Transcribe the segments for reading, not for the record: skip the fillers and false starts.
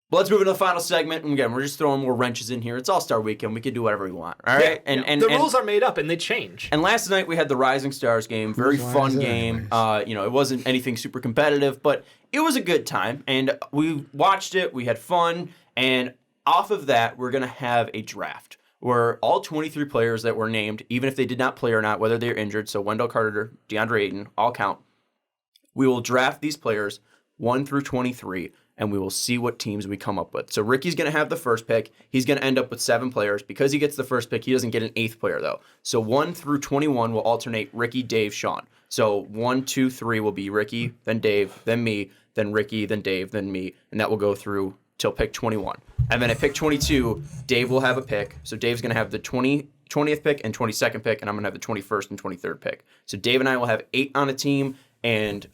But let's move into the final segment. And again, we're just throwing more wrenches in here. It's All-Star Weekend. We can do whatever we want. All right? Yeah, and the rules are made up and they change. And last night we had the Rising Stars game. Very fun game. It wasn't anything super competitive, but it was a good time. And we watched it. We had fun. And off of that, we're going to have a draft where all 23 players that were named, even if they did not play or not, whether they're injured, so Wendell Carter, DeAndre Ayton, all count. We will draft these players 1 through 23, and we will see what teams we come up with. So Ricky's going to have the first pick. He's going to end up with 7 players. Because he gets the first pick, he doesn't get an 8th player, though. So 1 through 21 will alternate Ricky, Dave, Sean. So 1, 2, 3 will be Ricky, then Dave, then me, then Ricky, then Dave, then me, and that will go through till pick 21. And then at pick 22, Dave will have a pick. So Dave's going to have the 20th pick and 22nd pick, and I'm going to have the 21st and 23rd pick. So Dave and I will have 8 on a team, and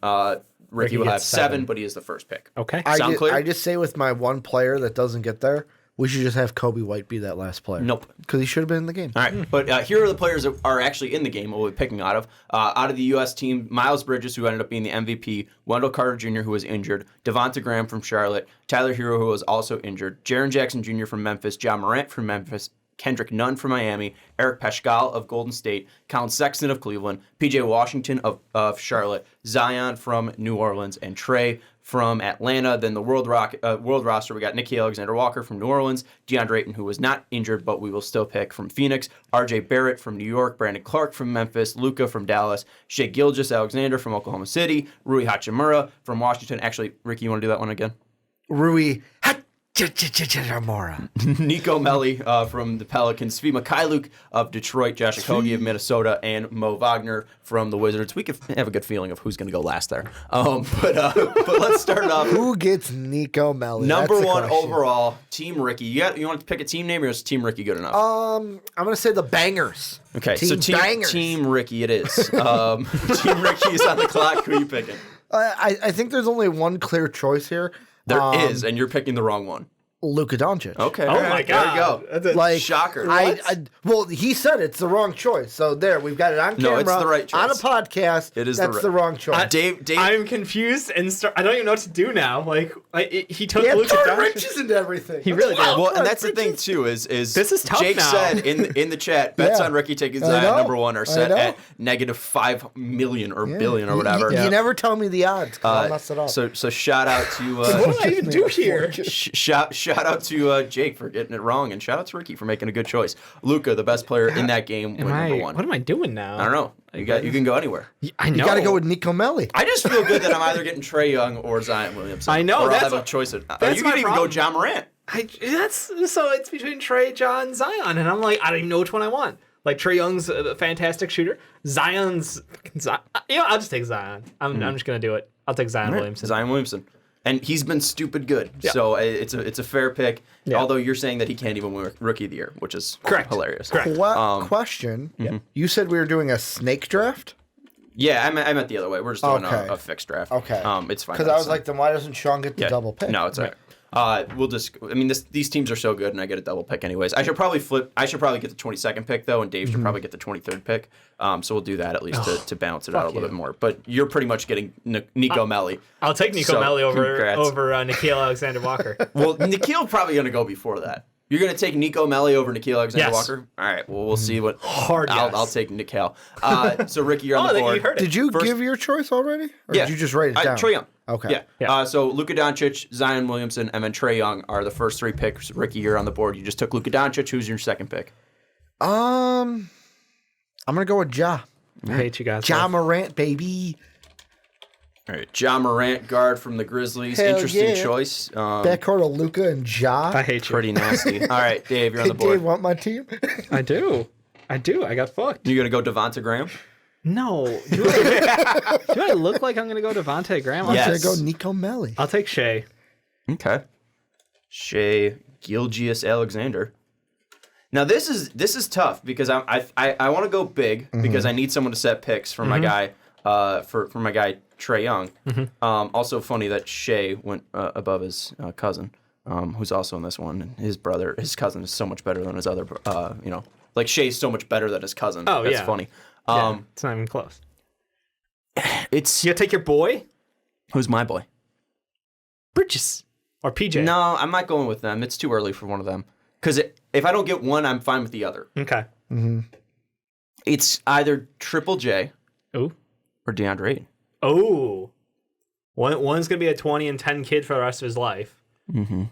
Ricky will have 7, but he is the first pick. Okay. Sound clear? I just say with my one player that doesn't get there, we should just have Kobe White be that last player. Nope. Because he should have been in the game. All right, but here are the players that are actually in the game we'll be picking out of. Out of the U.S. team, Miles Bridges, who ended up being the MVP, Wendell Carter Jr., who was injured, Devonta Graham from Charlotte, Tyler Hero, who was also injured, Jaren Jackson Jr. from Memphis, Ja Morant from Memphis, Kendrick Nunn from Miami, Eric Paschal of Golden State, Colin Sexton of Cleveland, P.J. Washington of Charlotte, Zion from New Orleans, and Trey from Atlanta. Then the world roster, we got Nickeil Alexander-Walker from New Orleans, DeAndre Ayton, who was not injured, but we will still pick from Phoenix, R.J. Barrett from New York, Brandon Clark from Memphis, Luka from Dallas, Shai Gilgeous-Alexander from Oklahoma City, Rui Hachimura from Washington. Actually, Ricky, you want to do that one again? Rui Hachimura. Nico Melli from the Pelicans, Svi Mikhailuk of Detroit, Josh Okogie of Minnesota, and Mo Wagner from the Wizards. We could have a good feeling of who's going to go last there. But let's start off. Who gets Nico Melli? Number 1 overall, Team Ricky. You want to pick a team name, or is Team Ricky good enough? I'm going to say the Bangers. Okay, Team Bangers. Team Ricky it is. Team Ricky is on the clock. Who are you picking? I think there's only one clear choice here. There is, and you're picking the wrong one. Luka Doncic. Okay. Oh my God. There you go. Like, shocker. Well, he said it's the wrong choice. So there, we've got it on camera. No, it's the right choice. On a podcast. It is the wrong choice. Dave, I'm confused and I don't even know what to do now. Like he took He had Luka third Doncic. wrenches into everything. He really did. Well, and that's the thing too is This is tough Jake now. said in the chat, bets on Ricky taking Zion know. number 1 are set know. at -5 million or billion or whatever. You never tell me the odds because I'll mess it up. So shout out to What do I even do here? shout out to Jake for getting it wrong, and shout out to Ricky for making a good choice. Luka, the best player in that game, went number 1. What am I doing now? I don't know. You can go anywhere. I know. You got to go with Nico Melli. I just feel good that I'm either getting Trey Young or Zion Williamson. I know, Or I'll that's have a what- choice. You that's can my even problem. go Ja Morant. So it's between Trey, John, Zion, and I'm like, I don't even know which one I want. Like Trey Young's a fantastic shooter. Zion's, I'll just take Zion. I'm just gonna do it. I'll take Zion Williamson. Zion Williamson. And he's been stupid good. Yeah. So it's a fair pick. Yeah. Although you're saying that he can't even win Rookie of the Year, which is Correct. hilarious. Correct. Question. You said we were doing a snake draft? Yeah, I meant the other way. We're just doing Okay. a fixed draft. Okay. It's fine. Because I was like, then why doesn't Sean get the double pick? No, it's all right. We'll just. I mean, these teams are so good, and I get a double pick anyways. I should probably flip. I should probably get the 22nd pick though, and Dave should probably get the 23rd pick. So we'll do that at least to balance it out a little bit more. But you're pretty much getting Nico Melli. I'll take Nico So, Melli congrats. over Nickeil Alexander-Walker. Well, Nickeil probably going to go before that. You're going to take Nico Melli over Nickeil Alexander-Walker? Yes. All right. Well, we'll see what. Hard yes. I'll take Nickeil. So Ricky, you're on Oh, the then board. you heard it. Did you First- give your choice already? Or Yeah. did you just write it down? Trey Young. Okay. Yeah. So Luka Doncic, Zion Williamson, and then Trey Young are the first 3 picks. Ricky, you're on the board. You just took Luka Doncic. Who's your second pick? I'm going to go with Ja. I hate you guys. Ja Morant, baby. All right. Ja Morant, guard from the Grizzlies. Hell Interesting yeah. choice. Backcourt of Luka and Ja. I hate you. Pretty nasty. All right, Dave, you're on Hey, the board. Dave, want my team? I do. I got fucked. You going to go Devonta Graham? No. Do I look like I'm going to go Devontae Graham? Yes. I'm going to go Nico Melli. I'll take Shea. Okay. Shai Gilgeous-Alexander. Now this is tough because I want to go big because I need someone to set picks for my guy for my guy Trey Young. Also funny that Shea went above his cousin, who's also in this one. And his cousin is so much better than his other. Like Shea's so much better than his cousin. Oh, That's yeah. funny. Yeah, it's not even close. It's You gotta take your boy? who's my boy? Bridges. Or PJ? No, I'm not going with them. It's too early for one of them. Because if I don't get one, I'm fine with the other. Okay. It's either Triple J Ooh. or DeAndre Ayton. Oh. One's going to be a 20 and 10 kid for the rest of his life.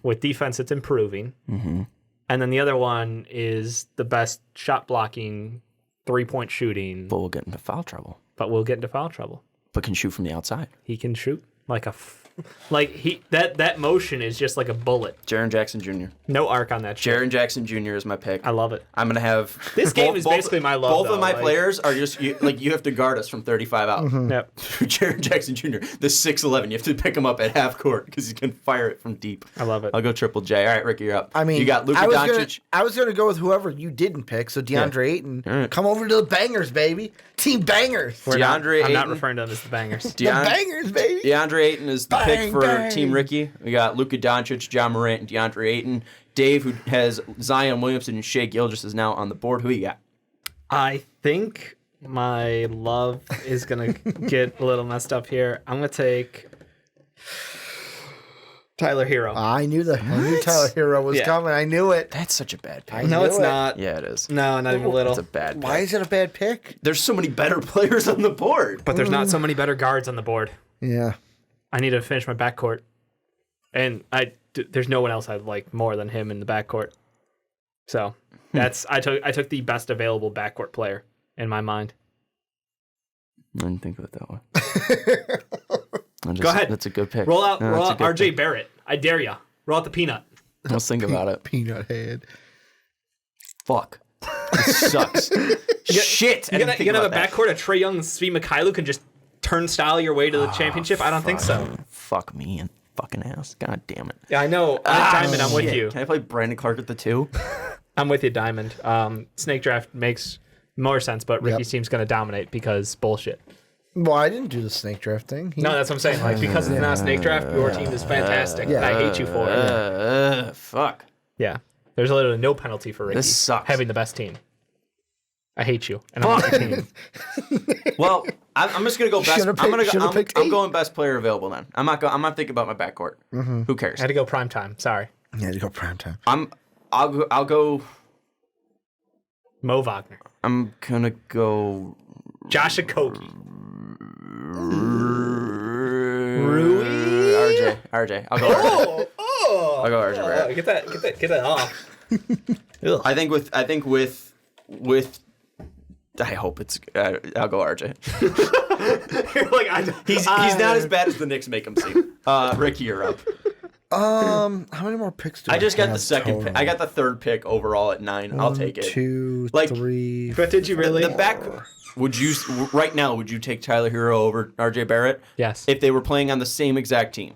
With defense that's improving. And then the other one is the best shot blocking, 3-point shooting. But we'll get into foul trouble. But But can shoot from the outside. he can shoot like that motion is just like a bullet. Jaren Jackson Jr. No arc on that shit. Jaren Jackson Jr. is my pick. I love it. I'm going to have... This game is basically my love, Both though, of my like- players are just... You have to guard us from 35 out. Yep. Jaren Jackson Jr., the 6'11", you have to pick him up at half court because he can fire it from deep. I love it. I'll go Triple J. All right, Ricky, you're up. I mean, you got Luka Doncic. I was gonna go with whoever you didn't pick. So DeAndre Ayton, All right. come over to the bangers, baby. Team bangers. DeAndre I'm not Ayton. referring to them as the bangers. The bangers, baby. DeAndre Ayton is the Bang, pick for bang. Team Ricky. We got Luka Doncic, John Morant, and DeAndre Ayton. Dave, who has Zion Williamson and Shea Gilgeous, is now on the board. Who you got? I think my love is going to get a little messed up here. I'm going to take Tyler Hero. I knew Tyler Hero was Yeah. coming. I knew it. That's such a bad pick. I No, knew it's it. not. Yeah, it is. No, not even a little. It's a bad pick. Why is it a bad pick? There's so many better players on the board. But there's not so many better guards on the board. Yeah. I need to finish my backcourt. And there's no one else I like more than him in the backcourt. So I took the best available backcourt player in my mind. I didn't think of it that way. Go ahead. That's a good pick. Roll out No, that's a good RJ pick. Barrett. I dare ya. Roll out the peanut. Let's think about it. Peanut head. Fuck. This sucks. Shit. You're gonna have a backcourt of Trae Young and Svi Mikhailo can just turnstile your way to the championship? I don't think so. Fuck me and fucking ass. God damn it. Yeah, I know. Diamond, I'm with Shit. you. Can I play Brandon Clark at the 2? I'm with you, Diamond. Snake draft makes more sense, but Ricky's team's gonna dominate because bullshit. Well, I didn't do the snake draft thing. No, that's what I'm saying. Like because it's not a snake draft, your team is fantastic. And I hate you for it. Fuck. Yeah. There's literally no penalty for Ricky This sucks. having the best team. I hate you, and I'm on your team. Well, I'm just gonna go best. Should've picked- should've picked I'm eight. going best player available then. I'm not thinking about my backcourt. Who cares? I had to go prime time. Sorry, Yeah, you go prime time. I'll go. Mo Wagner, I'm gonna go. Josh Okogie, RJ. I'll go. RJ. I'll go RJ. Barrett. Get that off. I think with. I hope it's. I'll go RJ. You're like, He's not as bad as the Knicks make him seem. Ricky, you're up. How many more picks do I I just got the have second pick. total? I got the third pick overall at 9. I'll take it. 2, Like, 3. But did you really? The back. Would you right now? Would you take Tyler Hero over RJ Barrett? Yes. If they were playing on the same exact team.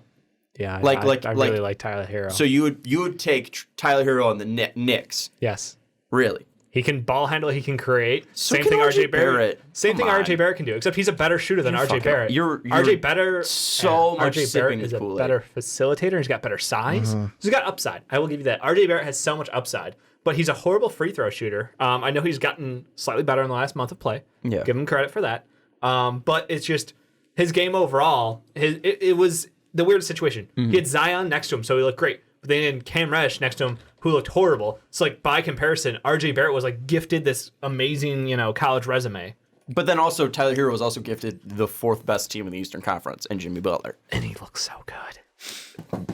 Yeah. Like- I really like Tyler Hero. So you would take Tyler Hero on the Knicks. Yes. Really? He can ball handle. He can create. So Same can thing RJ RJ Barrett. Barrett. Same Come thing on. RJ Barrett can do. Except he's a better shooter than RJ fucking- Barrett. you're RJ better. so much RJ sipping Barrett is is a Kool-Aid. better facilitator. He's got better size. He's got upside. I will give you that. RJ Barrett has so much upside, but he's a horrible free throw shooter. I know he's gotten slightly better in the last month of play. Yeah. Give him credit for that. But it's just his game overall. It was the weirdest situation. He had Zion next to him, so he looked great. But then he had Cam Reddish next to him, who looked horrible. So like by comparison, RJ Barrett was like gifted this amazing, college resume. But then also Tyler Hero was also gifted the 4th best team in the Eastern Conference and Jimmy Butler. And he looks so good.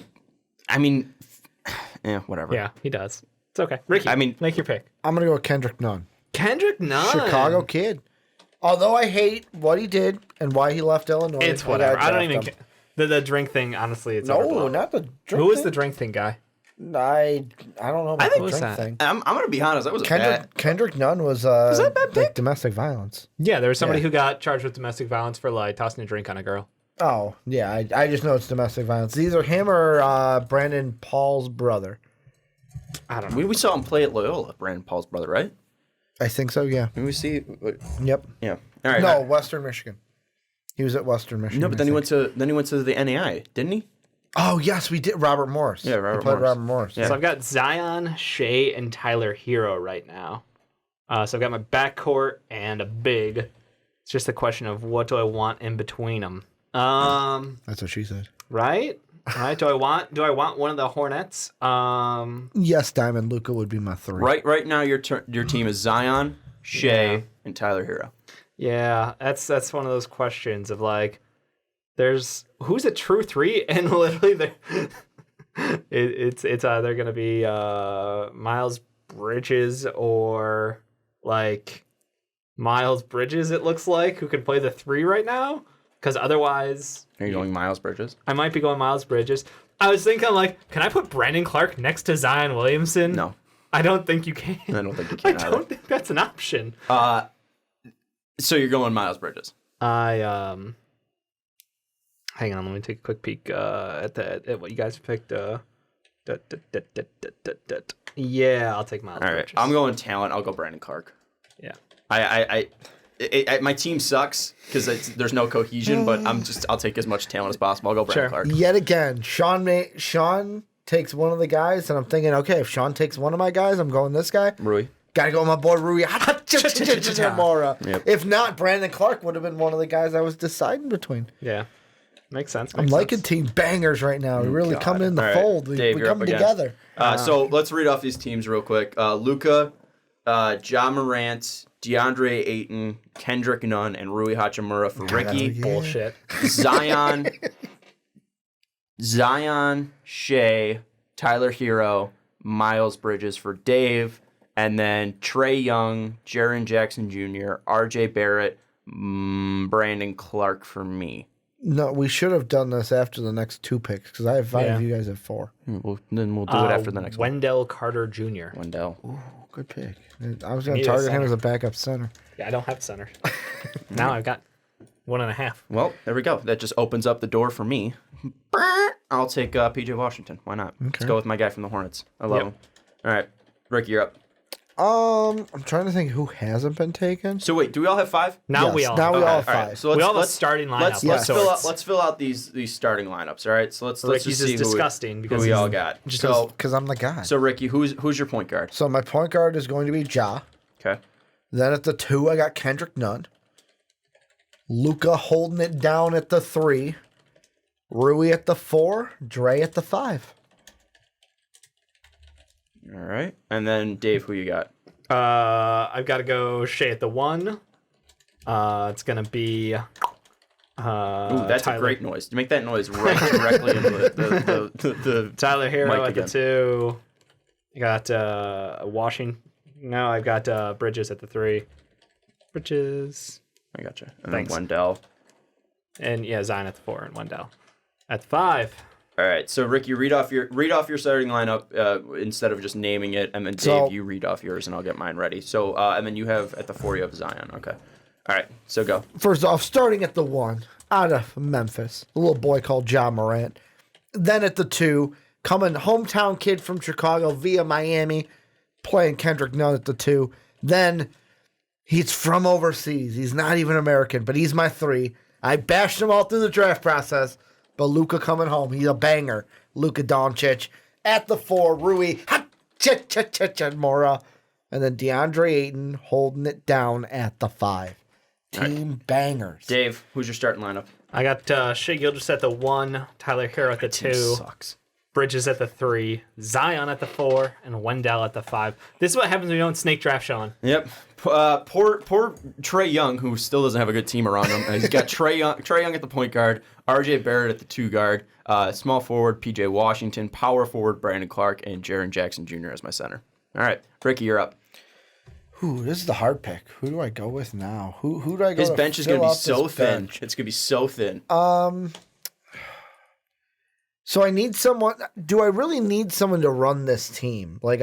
I mean, whatever. Yeah, he does. It's okay. Ricky, I mean- make your pick. I'm going to go with Kendrick Nunn. Kendrick Nunn. Chicago kid. Although I hate what he did and why he left Illinois. It's I whatever. gotta I don't draft even him. care. The drink thing, honestly, it's No, overblown. not the drink Who was thing. the drink thing guy? I don't know about think- the Who was drink that? thing. I'm gonna be honest. That was a bad. Kendrick Nunn was that a bad like domestic violence. Yeah, there was somebody Yeah. who got charged with domestic violence for like tossing a drink on a girl. Oh, yeah. I just know it's domestic violence. Either him or Brandon Paul's brother. I don't know. We saw him play at Loyola, Brandon Paul's brother, right? I think so, yeah. Did we see? Yep. Yeah. All right. No, Western Michigan. He was at Western Michigan. No, but then he went to the NAI, didn't he? Oh, yes, we did. Robert Morris. Yeah, Robert He played Morris. Robert Morris. Yeah. So I've got Zion, Shea, and Tyler Hero right now. So I've got my backcourt and a big. It's just a question of what do I want in between them. That's what she said. Right? All right. Do I want one of the Hornets? Yes, Diamond Luca would be my 3. Right now, your team is Zion, Shea, and Tyler Hero. Yeah, that's one of those questions of like, there's who's a true 3, and literally it's either gonna be Miles Bridges or like Miles Bridges. It looks like who can play the 3 right now. Because otherwise... Are you going Miles Bridges? I might be going Miles Bridges. I was thinking, like, can I put Brandon Clark next to Zion Williamson? No. I don't think you can. I don't think you can I don't think that's an option. So you're going Miles Bridges? Hang on, let me take a quick peek at what you guys picked. Yeah, I'll take Miles All right, Bridges. I'm going talent. I'll go Brandon Clark. Yeah. My team sucks because there's no cohesion, but I'll take as much talent as possible. I'll go Brandon Clark. Yet again, Sean takes one of the guys, and I'm thinking, okay, if Sean takes one of my guys, I'm going this guy. Rui. Gotta go with my boy Rui. Yep. If not, Brandon Clark would have been one of the guys I was deciding between. Yeah. Makes sense. I'm liking team bangers right now. We're really coming in the fold. Dave, we're coming together. So let's read off these teams real quick. Luka, Ja Morant, DeAndre Ayton, Kendrick Nunn, and Rui Hachimura for Ricky. Bullshit. Zion, Shea, Tyler Hero, Miles Bridges for Dave, and then Trae Young, Jaren Jackson Jr., RJ Barrett, Brandon Clark for me. No, we should have done this after the next 2 picks because I have 5, you guys have 4. Then we'll do it after the next one. Wendell Carter Jr. Wendell. Ooh, good pick. I was going to target him as a backup center. Yeah, I don't have center. Now I've got 1.5. Well, there we go. That just opens up the door for me. I'll take PJ Washington. Why not? Okay. Let's go with my guy from the Hornets. I love him. All right, Ricky, you're up. I'm trying to think who hasn't been taken. So wait, do we all have 5? Now yes, we all. Now we all have 5. All right, so we all have a starting lineup. Let's fill out these starting lineups. All right, so let's Ricky's just see disgusting who we all got. So because I'm the guy. So Ricky, who's your point guard? So my point guard is going to be Ja. Okay. Then at the 2, I got Kendrick Nunn. Luka holding it down at the 3. Rui at the 4. Dre at the 5. All right, and then Dave, who you got? I've got to go Shea at the 1. It's gonna be. Ooh, that's Tyler. a great noise. Make that noise right directly into the Tyler Hero at again. the 2. I got Washington. No, I've got Bridges at the 3. Bridges. I gotcha. And Thanks. then Wendell. And yeah, Zion at the 4 and Wendell at the 5. All right, so Ricky, read off your starting lineup instead of just naming it, and then Dave, So, you read off yours, and I'll get mine ready. So, and then you have at the 4, you have Zion. Okay. All right, so go. First off, starting at the 1, out of Memphis, a little boy called Ja Morant. Then at the 2, coming hometown kid from Chicago via Miami, playing Kendrick Nunn at the 2. Then he's from overseas. He's not even American, but he's my 3. I bashed him all through the draft process. But Luka coming home, he's a banger. Luka Doncic at the 4, Rui Mora, and then DeAndre Ayton holding it down at the 5. Team bangers. Dave, who's your starting lineup? I got Shea Gilgeous at the 1, Tyler Hero at the 2, Sucks. Bridges at the 3, Zion at the 4, and Wendell at the 5. This is what happens when you don't snake draft, Sean. Yep. Poor Trae Young, who still doesn't have a good team around him. He's got Trae Young at the point guard, RJ Barrett at the 2 guard, small forward PJ Washington, power forward Brandon Clark, and Jaren Jackson Jr. as my center. All right, Ricky, you're up. Ooh, this is the hard pick. Who do I go with now? Who do I go? His to bench is fill going to be out so this thin. bench? It's going to be so thin. So I need someone. Do I really need someone to run this team? I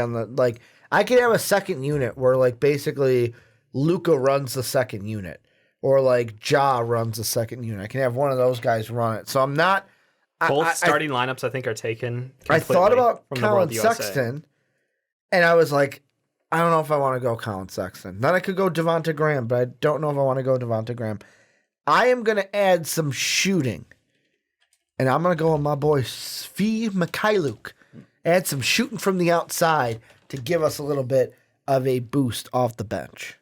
could have a second unit where basically Luka runs the second unit, or Ja runs the second unit. I can have one of those guys run it. So I'm not. Both starting lineups, I think, are taken. I thought about from Colin the World Sexton, and I was like, I don't know if I want to go Colin Sexton. Then I could go Devonta Graham, but I don't know if I want to go Devonta Graham. I am going to add some shooting. And I'm going to go with my boy Svi Mikhailuk. Add some shooting from the outside to give us a little bit of a boost off the bench.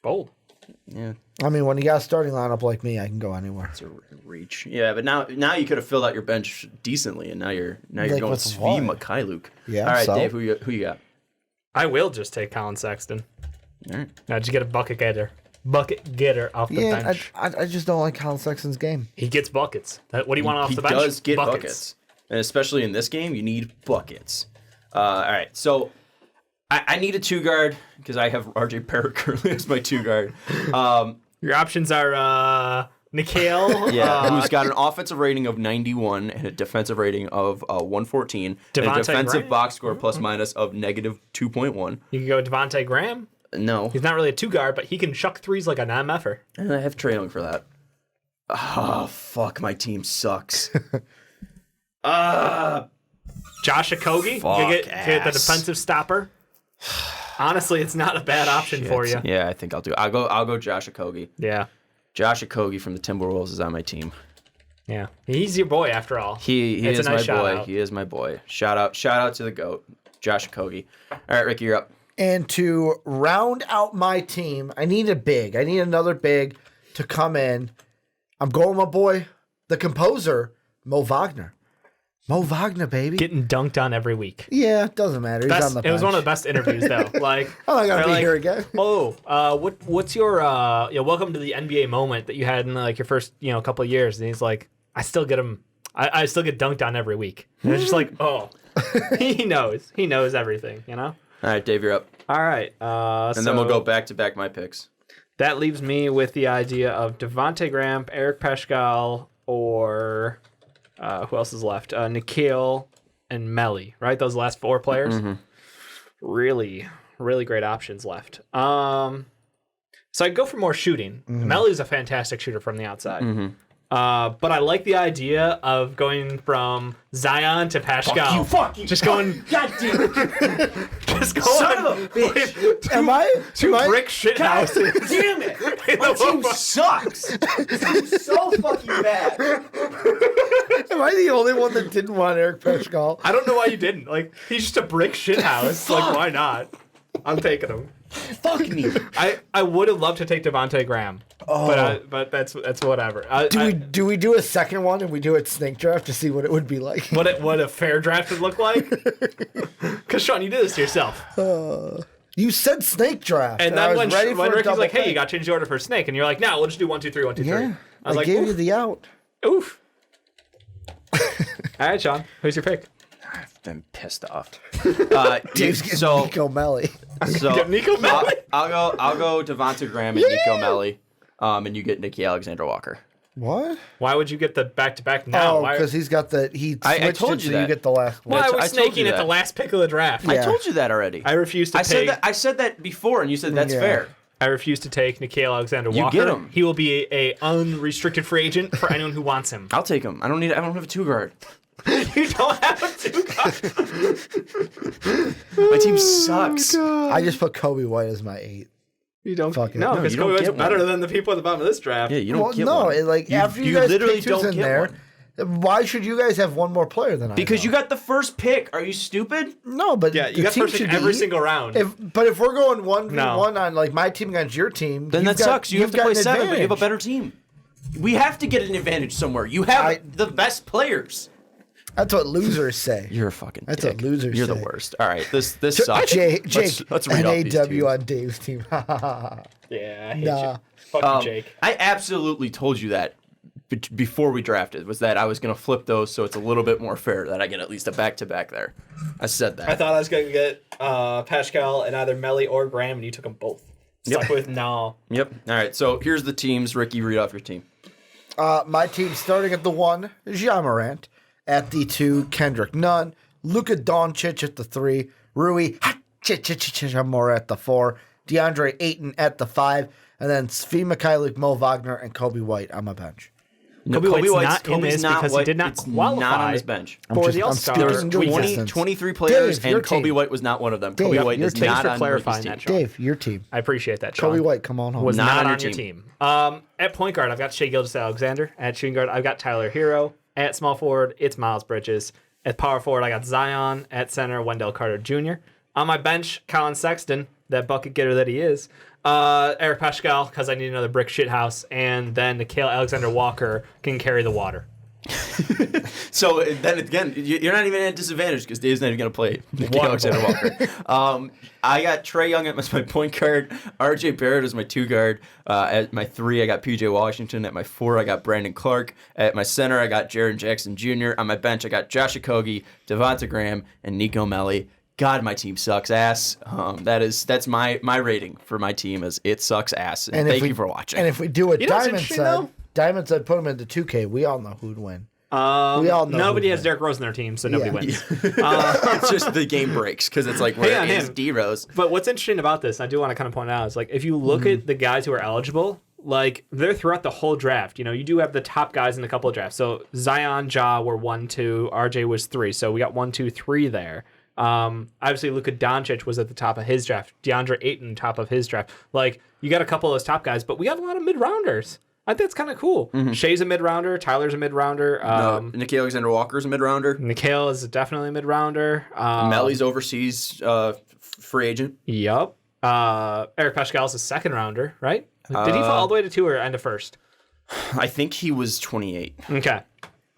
Bold. Yeah, I mean, when you got a starting lineup like me, I can go anywhere. it's a reach. Yeah, but now you could have filled out your bench decently, and now you're Like, going with Svi what? Mikhailuk. Yeah, All right, so? Dave, who you got? I will just take Colin Sexton. All right. Now, just get a bucket getter off the Yeah, bench. I just don't like Colin Sexton's game. He gets buckets. What do you want off He the bench? does get buckets. And especially in this game, you need buckets. All right, so I need a 2-guard because I have RJ Barrett currently as my 2-guard. Your options are Nikhil. Who's got an offensive rating of 91 and a defensive rating of 114. And a Devontae defensive Graham? box score plus minus of negative 2.1. You can go Devontae Graham. No. He's not really a 2-guard, but he can chuck threes like an MFer. And I have Trae Young for that. Oh, fuck, my team sucks. Josh Okogie. You get the defensive stopper. Honestly, it's not a bad option for you. Yeah, I think I'll do it. I'll go Josh Okogie. Yeah. Josh Okogie from the Timberwolves is on my team. Yeah. He's your boy after all. He It's is a nice my boy. shout-out. He is my boy. Shout out to the GOAT, Josh Okogie. All right, Ricky, you're up. And to round out my team, I need a big. I need another big to come in. I'm going with my boy, the composer, Mo Wagner. Mo Wagner, baby. Getting dunked on every week. Yeah, it doesn't matter. He's on the bench. It was one of the best interviews, though. Like, I'm not gonna they're be like, here again. What's your welcome to the NBA moment that you had in like your first couple of years? And he's like, I still get him. I still get dunked on every week. And it's just like, oh, he knows everything, All right, Dave, you're up. All right, And then we'll go back to back my picks. That leaves me with the idea of Devontae Graham, Eric Paschal, or who else is left? Nikhil and Melly, right? Those last 4 players. Mm-hmm. Really, really great options left. So I'd go for more shooting. Melly's a fantastic shooter from the outside. But I like the idea of going from Zion to Pascal. Fuck you. Just going. God damn it. Just going. Son of a bitch. Am I? Two brick shit houses. Damn it. My team sucks. It's so fucking bad. Am I the only one that didn't want Eric Paschal? I don't know why you didn't. Like, he's just a brick shit house. Like, why not? I'm taking him. Fuck me. I would have loved to take Devontae Graham, but that's whatever. Do we do a second one and we do it snake draft to see what it would be like? What a fair draft would look like? Because Sean, you did this to yourself. You said snake draft, And I then was when ready for a Ricky's double like, "Hey, you pick. got to change the order for snake," and you're like, "No, we'll just do 1, 2, 3, 1, 2, 3." Yeah, I was like, gave "Oof." you the out. Oof. All right, Sean, who's your pick? I've been pissed off. Dave's getting so Nico Melly. so Nico Melly? I'll go Devontae Graham and Nico Melly, and you get Nicky Alexander Walker. What? Why would you get the back-to-back now? Oh, Why- because he's got the I switched told it you so that. you get the last one. Why I was told you snaking at the that. last pick of the draft? Yeah. I told you that already. I refuse to I take. said that before, and you said that's Yeah. fair. I refuse to take Nikhil Alexander You Walker. get him. He will be a unrestricted free agent for anyone who wants him. I'll take him. I don't have a 2-guard. You don't have a 2-guard. My team sucks. I just put Kobe White as my 8. You don't. Fuck it. No, No, because you don't Kobe White's get better one. than the people at the bottom of this draft. Yeah, you don't Well, get no, one. after you guys literally picked who's don't in get there, one. why should you guys have one more player than I? Because know? you got the first pick. Are you stupid? no, but Yeah, you the got team first pick should every be- single round. But if we're going 1v1 No. on like my team against your team, Then you've that got- sucks. You have you've to got play an 7, but you have a advantage. better team. We have to get an advantage somewhere. You have the best players. That's what losers say. You're a fucking That's dick. what losers You're say. the worst. All right, this sucks. Jake, Let's read off these NAW teams. on Dave's team. Yeah, I hate Nah. you. Fuck you, Jake. I absolutely told you that before we drafted, was that I was going to flip those so it's a little bit more fair that I get at least a back-to-back there. I said that. I thought I was going to get Pascal and either Melly or Graham, and you took them both. Stuck with no. Yep. All right, so here's the teams. Ricky, read off your team. My team starting at the 1, Ja Morant. At the 2, Kendrick Nunn. Luka Doncic at the 3. Rui Hachimura at the 4. DeAndre Ayton at the 5. And then Svi Mikhailuk, Mo Wagner, and Kobe White on my bench. Kobe White's not in this because he did not qualify not on his bench. for the I'm All-Star. speaking There's good 20, distance. 23 players, Dave, your and Kobe team. White was not one of them. Dave, Kobe White your is team. not Thanks for on clarifying Ricky's that, team. Sean. Dave, your team. I appreciate that, Sean. Kobe White, come on home. was Not not, on your on your team. team. At point guard, I've got Shai Gilgeous-Alexander. At shooting guard, I've got Tyler Hero. At small forward, it's Miles Bridges. At power forward, I got Zion. At center, Wendell Carter Jr. On my bench, Colin Sexton. that bucket getter that he is. Eric Paschal, because I need another brick shit house, and then Nikhil Alexander-Walker can carry the water. So then again, you're not even at a disadvantage because Dave's not even going to play Nikhil Alexander-Walker. I got Trae Young as my point guard. RJ Barrett as my 2 guard. At my 3, I got PJ Washington. At my 4, I got Brandon Clark. At my center, I got Jaren Jackson Jr. On my bench, I got Josh Okogie, Devonta Graham, and Nico Melli. God, my team sucks ass. That's my rating for my team is it sucks ass. And thank you for watching. And if we do what You know what's Diamond interesting, said, though? Diamond said put him into 2K. We all know who'd win. We all know nobody who'd has win. Derrick Rose in their team, so nobody wins. It's just the game breaks because it's like where is D-Rose? But what's interesting about this, and I do want to kind of point out, is like if you look at the guys who are eligible, like they're throughout the whole draft. You know, you do have the top guys in a couple of drafts. So Zion, Ja were 1, 2, RJ was 3. So we got 1, 2, 3 there. Obviously Luka Doncic was at the top of his draft. DeAndre Ayton top of his draft. Like you got a couple of those top guys, but we got a lot of mid-rounders. I think that's kind of cool. Shea's a mid-rounder. Tyler's a mid-rounder. Nikhil Alexander-Walker's a mid-rounder. Nikhil is definitely a mid-rounder. Melly's overseas free agent. Yup. Eric Paschal's a second-rounder, right? Did he fall all the way to 2 or end of first? I think he was 28. Okay.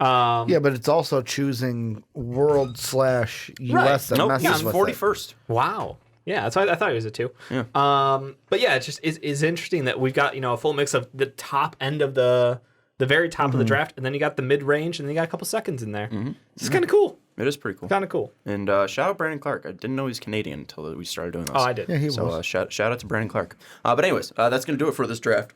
Yeah, but it's also choosing world/US Right. that Nope, messes he's with 41st. Wow. Yeah, that's why I thought he was a 2. Yeah. But yeah, it's just it's interesting that we've got a full mix of the top end of the very top of the draft, and then you got the mid range, and then you got a couple seconds in there. It's kind of cool. It is pretty cool. Kind of cool. And shout out Brandon Clark. I didn't know he was Canadian until we started doing this. Oh, I did. Yeah, he So was. shout out to Brandon Clark. But anyways, that's gonna do it for this draft.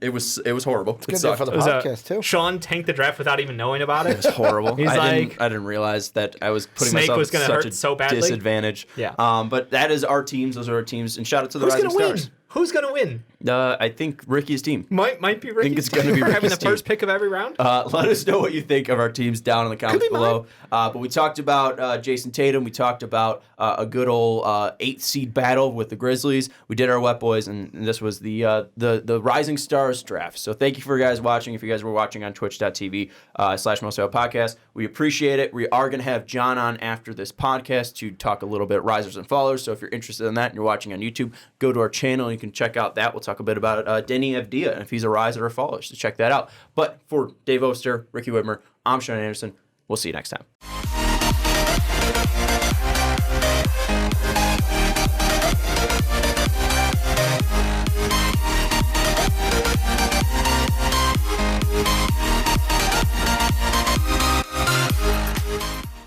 It was horrible. It Good day sucked. for the It was podcast too. Sean tanked the draft without even knowing about it. It's horrible. He's I didn't realize that I was putting Snake myself was at gonna such hurt a so badly. disadvantage. Yeah. But that is our teams. Those are our teams. And shout out to the Who's Rising gonna win? Stars. Who's gonna win? I think Ricky's team. Might be Ricky. it's gonna be for having the Ricky's first team. pick of every round. Let us know what you think of our teams down in the comments be mine. below. But we talked about Jason Tatum. We talked about a good old 8 seed battle with the Grizzlies. We did our Wet Boys, and this was the Rising Stars draft. So thank you for you guys watching. If you guys were watching on twitch.tv/Most Out Podcast, we appreciate it. We are going to have John on after this podcast to talk a little bit risers and fallers. So if you're interested in that and you're watching on YouTube, go to our channel and you can check out that. We'll talk a bit about Denny Avdia and if he's a riser or faller. So check that out. But for Dave Oster, Ricky Widmer, I'm Sean Anderson. We'll see you next time.